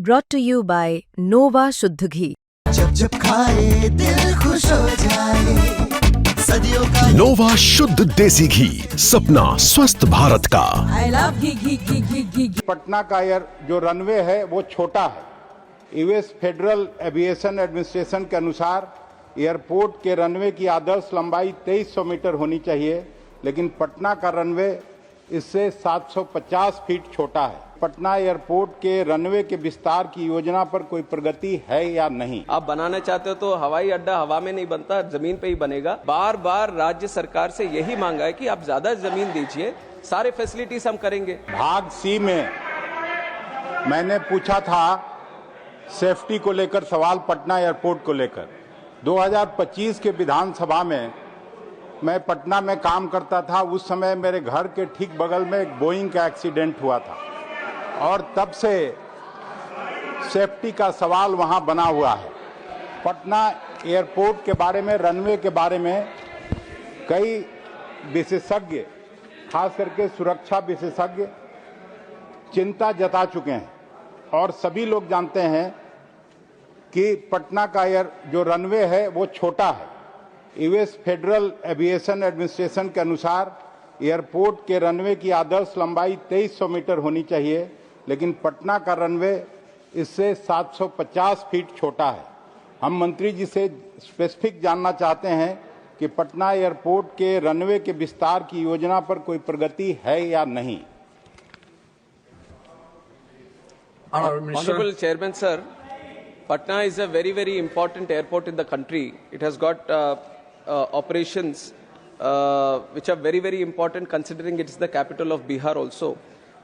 brought to you by Nova शुद्ध घी। जब जब खाए दिल खुश हो जाए, सदियों का नोवा शुद्ध देसी घी, सपना स्वस्थ भारत का। I love घी। पटना का जो रनवे है वो छोटा है। यूएस फेडरल एविएशन एडमिनिस्ट्रेशन के अनुसार एयरपोर्ट के रनवे की आदर्श लंबाई 2300 मीटर होनी चाहिए, लेकिन पटना का रनवे इससे 750 फीट छोटा है। पटना एयरपोर्ट के रनवे के विस्तार की योजना पर कोई प्रगति है या नहीं? आप बनाना चाहते हो तो हवाई अड्डा हवा में नहीं बनता, जमीन पे ही बनेगा। बार बार राज्य सरकार से यही मांगा है कि आप ज्यादा जमीन दीजिए, सारे फैसिलिटीज हम करेंगे। भाग सी में मैंने पूछा था सेफ्टी को लेकर सवाल, पटना एयरपोर्ट को लेकर। 2025 के विधानसभा में मैं पटना में काम करता था। उस समय मेरे घर के ठीक बगल में एक बोइंग का एक्सीडेंट हुआ था और तब से सेफ्टी का सवाल वहां बना हुआ है। पटना एयरपोर्ट के बारे में, रनवे के बारे में कई विशेषज्ञ, खास करके सुरक्षा विशेषज्ञ चिंता जता चुके हैं और सभी लोग जानते हैं कि पटना का जो रनवे है वो छोटा है। यूएस फेडरल एविएशन एडमिनिस्ट्रेशन के अनुसार एयरपोर्ट के रनवे की आदर्श लंबाई 2300 मीटर होनी चाहिए, लेकिन पटना का रनवे इससे 750 फीट छोटा है। हम मंत्री जी से स्पेसिफिक जानना चाहते हैं कि पटना एयरपोर्ट के रनवे के विस्तार की योजना पर कोई प्रगति है या नहीं? Honorable Chairman sir, Patna is a very important airport in the country. It has got operations which are very important, considering it is the capital of Bihar also.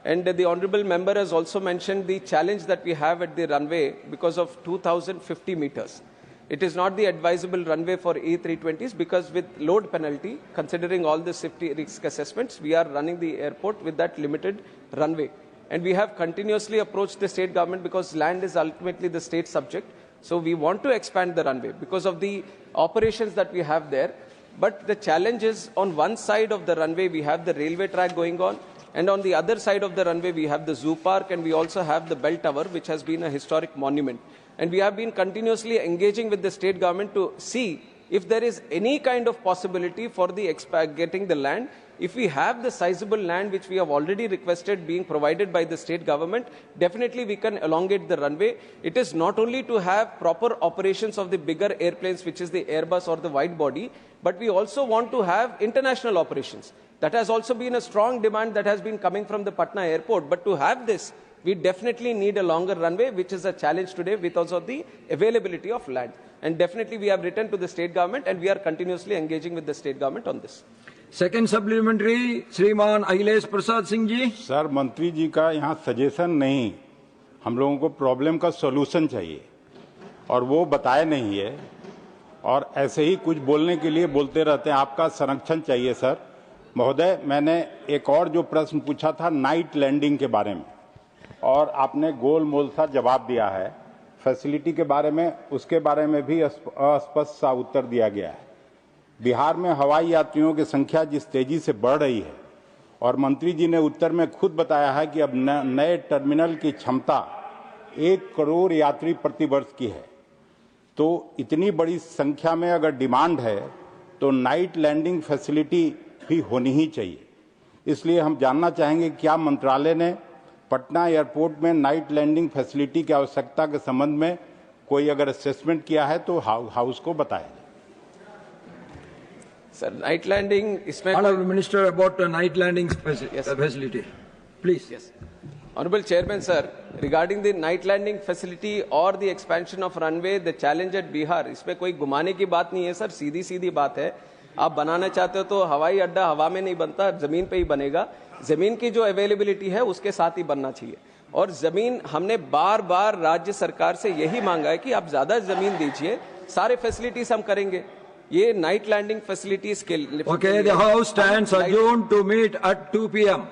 And the honorable member has also mentioned the challenge that we have at the runway because of 2050 meters. It is not the advisable runway for A320s because with load penalty, considering all the safety risk assessments, we are running the airport with that limited runway. And we have continuously approached the state government because land is ultimately the state subject. So we want to expand the runway because of the operations that we have there. But the challenge is, on one side of the runway, we have the railway track going on. And on the other side of the runway, we have the zoo park, and we also have the bell tower, which has been a historic monument. And we have been continuously engaging with the state government to see if there is any kind of possibility for the getting the land. If we have the sizable land which we have already requested being provided by the state government, definitely we can elongate the runway. It is not only to have proper operations of the bigger airplanes, which is the Airbus or the wide body, but we also want to have international operations. That has also been a strong demand that has been coming from the Patna airport. But to have this, we definitely need a longer runway, which is a challenge today because of the availability of land. And definitely we have written to the state government and we are continuously engaging with the state government on this. Second supplementary श्रीमान Akhilesh Prasad Singh ji. Sir, मंत्री जी का यहाँ suggestion नहीं, हम लोगों को problem का solution चाहिए और वो बताए नहीं है और ऐसे ही कुछ बोलने के लिए बोलते रहते हैं। आपका संरक्षण चाहिए सर। महोदय, मैंने एक और जो प्रश्न पूछा था नाइट लैंडिंग के बारे में, और आपने गोल मोल सा जवाब दिया है। फैसिलिटी के बारे में, उसके बारे में भी अस्पष्ट सा उत्तर दिया गया है। बिहार में हवाई यात्रियों की संख्या जिस तेजी से बढ़ रही है, और मंत्री जी ने उत्तर में खुद बताया है कि अब नए टर्मिनल की क्षमता 1 करोड़ यात्री प्रति वर्ष की है, तो इतनी बड़ी संख्या में अगर डिमांड है तो नाइट लैंडिंग फैसिलिटी भी होनी ही चाहिए। इसलिए हम जानना चाहेंगे क्या मंत्रालय ने पटना एयरपोर्ट में नाइट लैंडिंग फैसिलिटी की आवश्यकता के संबंध में कोई अगर असेसमेंट किया है तो हाउस को बताया। Sir, night landing is Honorable Minister, about night landing facility, please. Yes. Honorable Chairman sir, regarding the night landing facility or the expansion of runway, the challenge at Bihar, इसमें कोई घुमाने की बात नहीं है सर, सीधी बात है। आप बनाना चाहते हो तो हवाई अड्डा हवा में नहीं बनता, जमीन पे ही बनेगा। जमीन की जो अवेलेबिलिटी है उसके साथ ही बनना चाहिए। और जमीन हमने बार राज्य सरकार से यही मांगा है कि आप ज्यादा जमीन दीजिए, सारे फैसिलिटीज हम करेंगे। ये नाइट लैंडिंग फैसिलिटीज के लिए। Okay, the House stands adjourned to meet at 2 p.m.